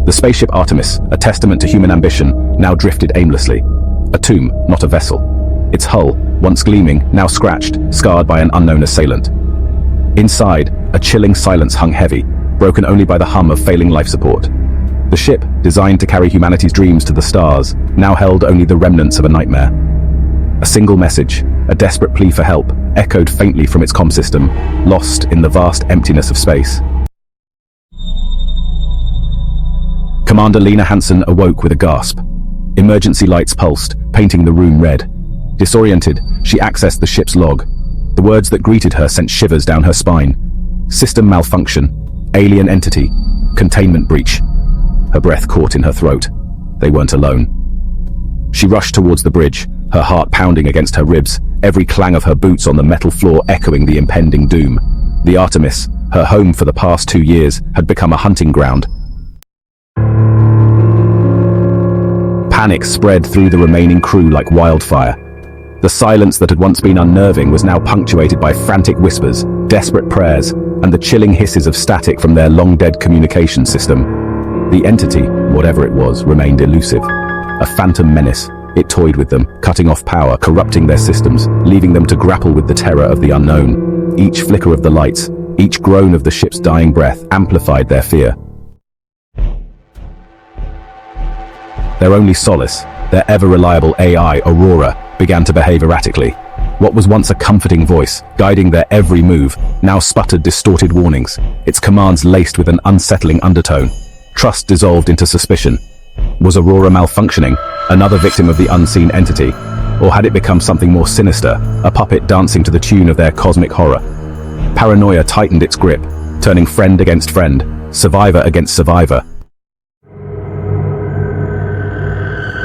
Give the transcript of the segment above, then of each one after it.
The spaceship Artemis, a testament to human ambition, now drifted aimlessly. A tomb, not a vessel. Its hull, once gleaming, now scratched, scarred by an unknown assailant. Inside, a chilling silence hung heavy, broken only by the hum of failing life support. The ship, designed to carry humanity's dreams to the stars, now held only the remnants of a nightmare. A single message, a desperate plea for help, echoed faintly from its comm system, lost in the vast emptiness of space. Commander Lena Hansen awoke with a gasp. Emergency lights pulsed, painting the room red. Disoriented, she accessed the ship's log. The words that greeted her sent shivers down her spine. System malfunction, alien entity, containment breach. Her breath caught in her throat. They weren't alone. She rushed towards the bridge, her heart pounding against her ribs, every clang of her boots on the metal floor echoing the impending doom. The Artemis, her home for the past 2 years, had become a hunting ground. Panic spread through the remaining crew like wildfire. The silence that had once been unnerving was now punctuated by frantic whispers, desperate prayers, and the chilling hisses of static from their long-dead communication system. The entity, whatever it was, remained elusive. A phantom menace. It toyed with them, cutting off power, corrupting their systems, leaving them to grapple with the terror of the unknown. Each flicker of the lights, each groan of the ship's dying breath amplified their fear. Their only solace, their ever-reliable AI, Aurora, began to behave erratically. What was once a comforting voice, guiding their every move, now sputtered distorted warnings, its commands laced with an unsettling undertone. Trust dissolved into suspicion. Was Aurora malfunctioning, another victim of the unseen entity? Or had it become something more sinister, a puppet dancing to the tune of their cosmic horror? Paranoia tightened its grip, turning friend against friend, survivor against survivor.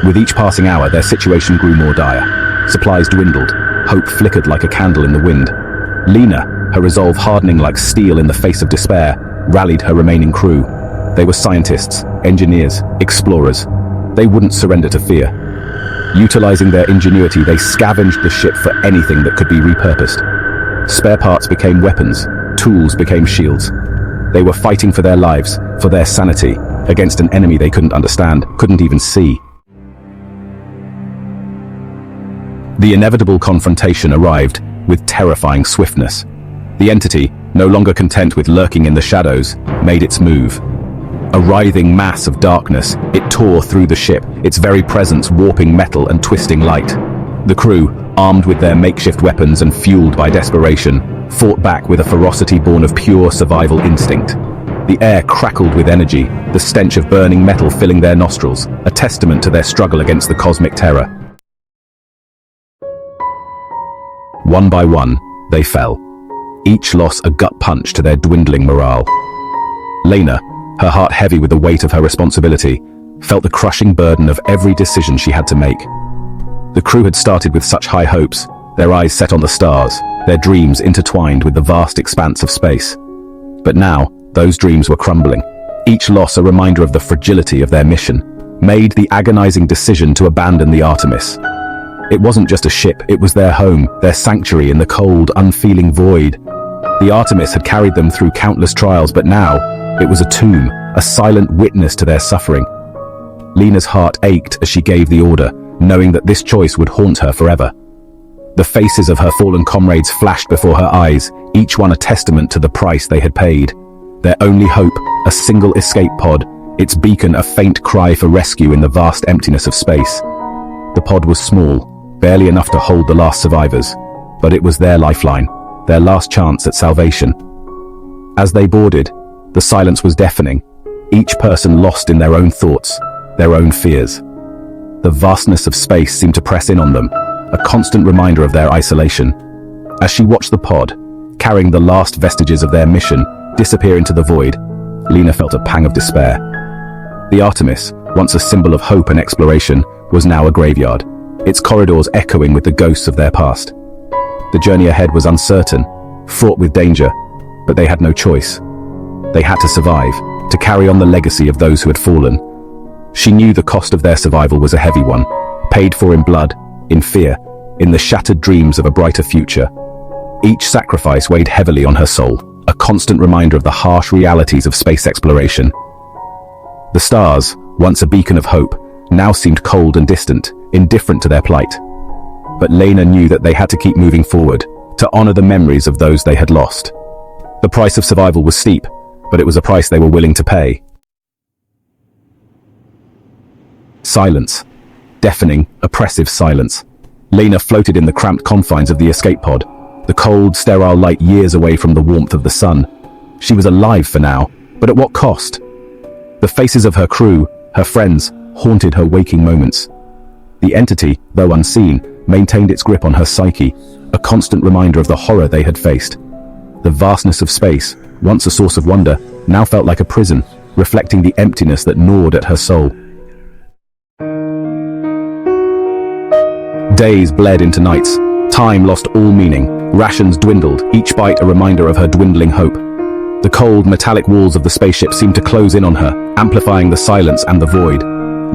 With each passing hour, their situation grew more dire. Supplies dwindled, hope flickered like a candle in the wind. Lena, her resolve hardening like steel in the face of despair, rallied her remaining crew. They were scientists, engineers, explorers. They wouldn't surrender to fear. Utilizing their ingenuity, they scavenged the ship for anything that could be repurposed. Spare parts became weapons, tools became shields. They were fighting for their lives, for their sanity, against an enemy they couldn't understand, couldn't even see. The inevitable confrontation arrived with terrifying swiftness. The entity, no longer content with lurking in the shadows, made its move. A writhing mass of darkness, it tore through the ship, its very presence warping metal and twisting light. The crew, armed with their makeshift weapons and fueled by desperation, fought back with a ferocity born of pure survival instinct. The air crackled with energy, the stench of burning metal filling their nostrils, a testament to their struggle against the cosmic terror. One by one, they fell. Each loss a gut punch to their dwindling morale. Lena, her heart heavy with the weight of her responsibility, felt the crushing burden of every decision she had to make. The crew had started with such high hopes, their eyes set on the stars, their dreams intertwined with the vast expanse of space. But now, those dreams were crumbling. Each loss a reminder of the fragility of their mission, made the agonizing decision to abandon the Artemis. It wasn't just a ship, it was their home, their sanctuary in the cold, unfeeling void. The Artemis had carried them through countless trials, but now, it was a tomb, a silent witness to their suffering. Lena's heart ached as she gave the order, knowing that this choice would haunt her forever. The faces of her fallen comrades flashed before her eyes, each one a testament to the price they had paid. Their only hope, a single escape pod, its beacon a faint cry for rescue in the vast emptiness of space. The pod was small, barely enough to hold the last survivors, but it was their lifeline, their last chance at salvation. As they boarded, the silence was deafening, each person lost in their own thoughts, their own fears. The vastness of space seemed to press in on them, a constant reminder of their isolation. As she watched the pod, carrying the last vestiges of their mission, disappear into the void, Lena felt a pang of despair. The Artemis, once a symbol of hope and exploration, was now a graveyard, its corridors echoing with the ghosts of their past. The journey ahead was uncertain, fraught with danger, but they had no choice. They had to survive, to carry on the legacy of those who had fallen. She knew the cost of their survival was a heavy one, paid for in blood, in fear, in the shattered dreams of a brighter future. Each sacrifice weighed heavily on her soul, a constant reminder of the harsh realities of space exploration. The stars, once a beacon of hope, now seemed cold and distant, indifferent to their plight. But Lena knew that they had to keep moving forward, to honor the memories of those they had lost. The price of survival was steep, but it was a price they were willing to pay. Silence. Deafening, oppressive silence. Lena floated in the cramped confines of the escape pod, the cold, sterile light years away from the warmth of the sun. She was alive for now, but at what cost? The faces of her crew, her friends, haunted her waking moments. The entity, though unseen, maintained its grip on her psyche, a constant reminder of the horror they had faced. The vastness of space, once a source of wonder, now felt like a prison, reflecting the emptiness that gnawed at her soul. Days bled into nights. Time lost all meaning. Rations dwindled, each bite a reminder of her dwindling hope. The cold, metallic walls of the spaceship seemed to close in on her, amplifying the silence and the void.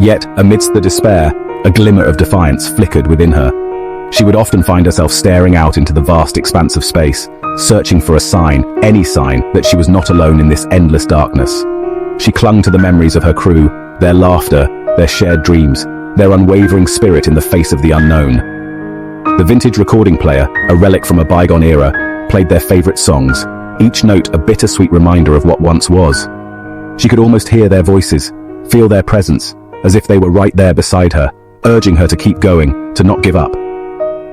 Yet, amidst the despair, a glimmer of defiance flickered within her. She would often find herself staring out into the vast expanse of space, searching for a sign, any sign, that she was not alone in this endless darkness. She clung to the memories of her crew, their laughter, their shared dreams, their unwavering spirit in the face of the unknown. The vintage recording player, a relic from a bygone era, played their favorite songs, each note a bittersweet reminder of what once was. She could almost hear their voices, feel their presence, as if they were right there beside her, urging her to keep going, to not give up.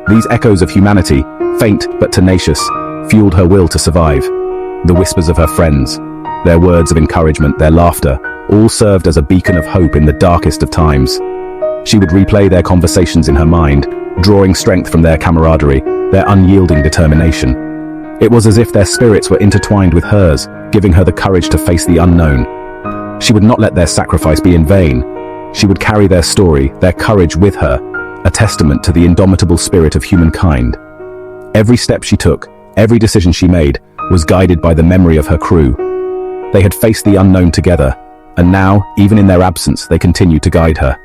These echoes of humanity, faint but tenacious, fueled her will to survive. The whispers of her friends, their words of encouragement, their laughter, all served as a beacon of hope in the darkest of times. She would replay their conversations in her mind, drawing strength from their camaraderie, their unyielding determination. It was as if their spirits were intertwined with hers, giving her the courage to face the unknown. She would not let their sacrifice be in vain. She would carry their story, their courage with her, a testament to the indomitable spirit of humankind. Every step she took, every decision she made, was guided by the memory of her crew. They had faced the unknown together, and now, even in their absence, they continued to guide her.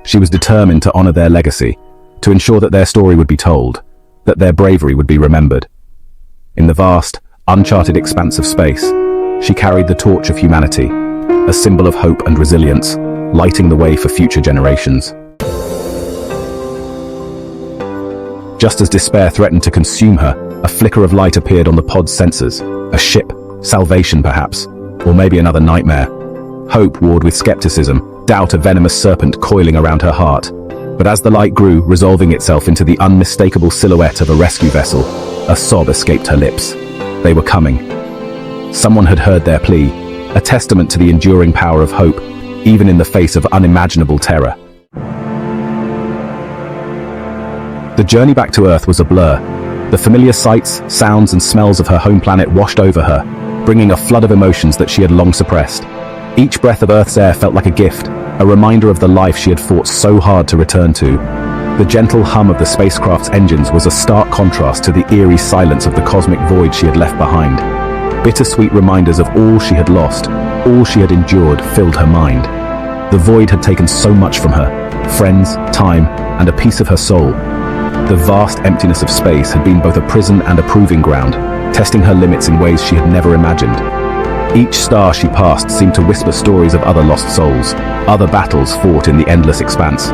She was determined to honor their legacy, to ensure that their story would be told, that their bravery would be remembered. In the vast, uncharted expanse of space, she carried the torch of humanity, a symbol of hope and resilience, lighting the way for future generations. Just as despair threatened to consume her, a flicker of light appeared on the pod's sensors. A ship, salvation perhaps, or maybe another nightmare. Hope warred with skepticism, doubt a venomous serpent coiling around her heart. But as the light grew, resolving itself into the unmistakable silhouette of a rescue vessel, a sob escaped her lips. They were coming. Someone had heard their plea, a testament to the enduring power of hope, even in the face of unimaginable terror. The journey back to Earth was a blur. The familiar sights, sounds, and smells of her home planet washed over her, bringing a flood of emotions that she had long suppressed. Each breath of Earth's air felt like a gift, a reminder of the life she had fought so hard to return to. The gentle hum of the spacecraft's engines was a stark contrast to the eerie silence of the cosmic void she had left behind. Bittersweet reminders of all she had lost, all she had endured, filled her mind. The void had taken so much from her, friends, time, and a piece of her soul. The vast emptiness of space had been both a prison and a proving ground, testing her limits in ways she had never imagined. Each star she passed seemed to whisper stories of other lost souls, other battles fought in the endless expanse.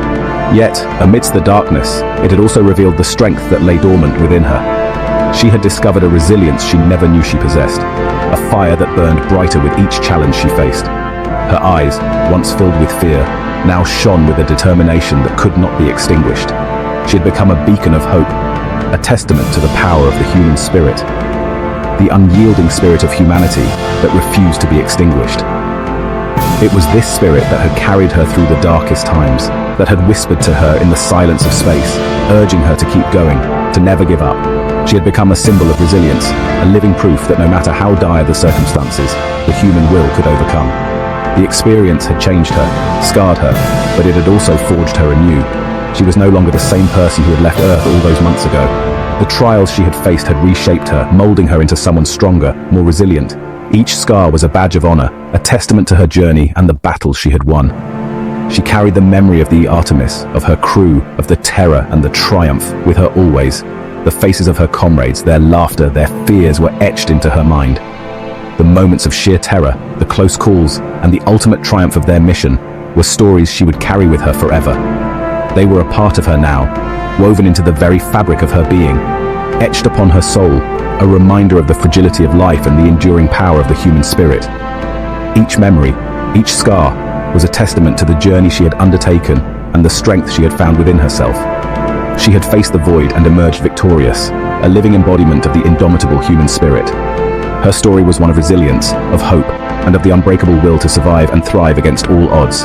Yet, amidst the darkness, it had also revealed the strength that lay dormant within her. She had discovered a resilience she never knew she possessed, a fire that burned brighter with each challenge she faced. Her eyes, once filled with fear, now shone with a determination that could not be extinguished. She had become a beacon of hope, a testament to the power of the human spirit, the unyielding spirit of humanity that refused to be extinguished. It was this spirit that had carried her through the darkest times, that had whispered to her in the silence of space, urging her to keep going, to never give up. She had become a symbol of resilience, a living proof that no matter how dire the circumstances, the human will could overcome. The experience had changed her, scarred her, but it had also forged her anew. She was no longer the same person who had left Earth all those months ago. The trials she had faced had reshaped her, molding her into someone stronger, more resilient. Each scar was a badge of honor, a testament to her journey and the battles she had won. She carried the memory of the Artemis, of her crew, of the terror and the triumph with her always. The faces of her comrades, their laughter, their fears were etched into her mind. the moments of sheer terror, the close calls, and the ultimate triumph of their mission were stories she would carry with her forever. They were a part of her now, woven into the very fabric of her being, etched upon her soul, a reminder of the fragility of life and the enduring power of the human spirit. Each memory, each scar, was a testament to the journey she had undertaken and the strength she had found within herself. She had faced the void and emerged victorious, a living embodiment of the indomitable human spirit. Her story was one of resilience, of hope, and of the unbreakable will to survive and thrive against all odds.